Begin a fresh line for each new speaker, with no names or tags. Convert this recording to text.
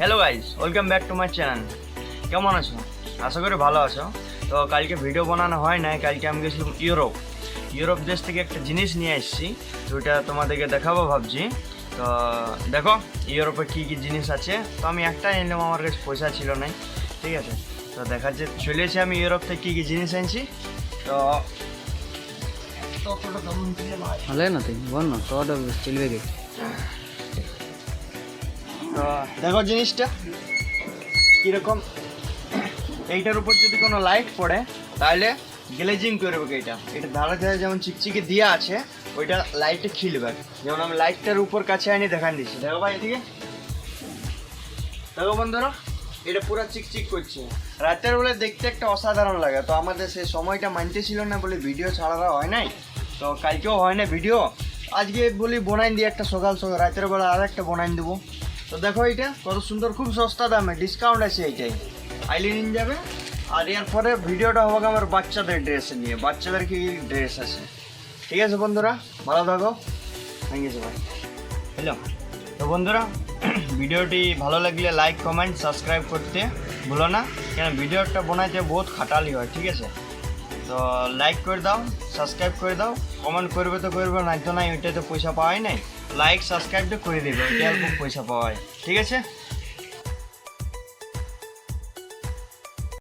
Hello guys, welcome back to my channel. কেমন আছো? আশা করি ভালো আছো। তো কালকে ভিডিও বানানো হয় নাই, কালকে আমি গেছিলাম ইউরোপ দেশ থেকে একটা জিনিস নিয়ে এসেছি, তো ওইটা তোমাদেরকে দেখাবো ভাবছি। তো দেখো ইউরোপে কী কী জিনিস আছে। তো আমি একটাই নিলাম, আমার কাছে পয়সা ছিল নাই, ঠিক আছে। তো দেখাচ্ছে চলেছি আমি ইউরোপ থেকে কী কী জিনিস এনেছি। তো
ಅಲ್ಲೇ ನತಿ ಬನ್ನ ತೋಟ ಚೆಲ್ವೆಗೆ
তো দেখো জিনিসটা কীরকম। এইটার উপর যদি কোনো লাইট পড়ে তাহলে গ্লেজিং করবে। এটা ধারে ধারে যেমন চিকচিকে দেওয়া আছে, ওইটা লাইটে খিলবে। যেমন আমি লাইটটার উপর কাছে আনি দেখান দিচ্ছি। দেখো ভাই এদিকে, দেখো বন্ধুরা, এটা পুরো চিকচিক করছে। রাতের বেলা দেখতে একটা অসাধারণ লাগে। তো আমাদের সেই সময়টা মানতে ছিল না বলে ভিডিও ছাড়া হয় নাই। তো কালকেও হয় না ভিডিও, আজকে বলি বনাইন দিয়ে একটা সকাল সকাল রাতের বেলা আর একটা বনাইন দেবো। তো দেখো এটা কত সুন্দর, খুব সস্তা দামে ডিসকাউন্ট আছে এইটাই, আইলে নিয়ে যাবে। আর এর পরে ভিডিওটা হবে আমার বাচ্চাদের ড্রেস নিয়ে, বাচ্চাদের কি ড্রেস আছে। ঠিক আছে বন্ধুরা, ভালো থাকো। থ্যাংক ইউ ভাই। হ্যালো, তো বন্ধুরা ভিডিওটি ভালো লাগলে লাইক কমেন্ট সাবস্ক্রাইব করতে ভুলো না, কেন ভিডিওটা বানাইতে বহুত খাটালি হয়, ঠিক আছে। তো লাইক করে দাও, সাবস্ক্রাইব করে দাও, কমেন্ট করবে তো করবে, নাই তো নাই, ওইটাতে পয়সা পাওয়াই নাই। লাইক সাবস্ক্রাইবটা করে দেবে, ওইটা অল্প পয়সা পাওয়ায়, ঠিক আছে।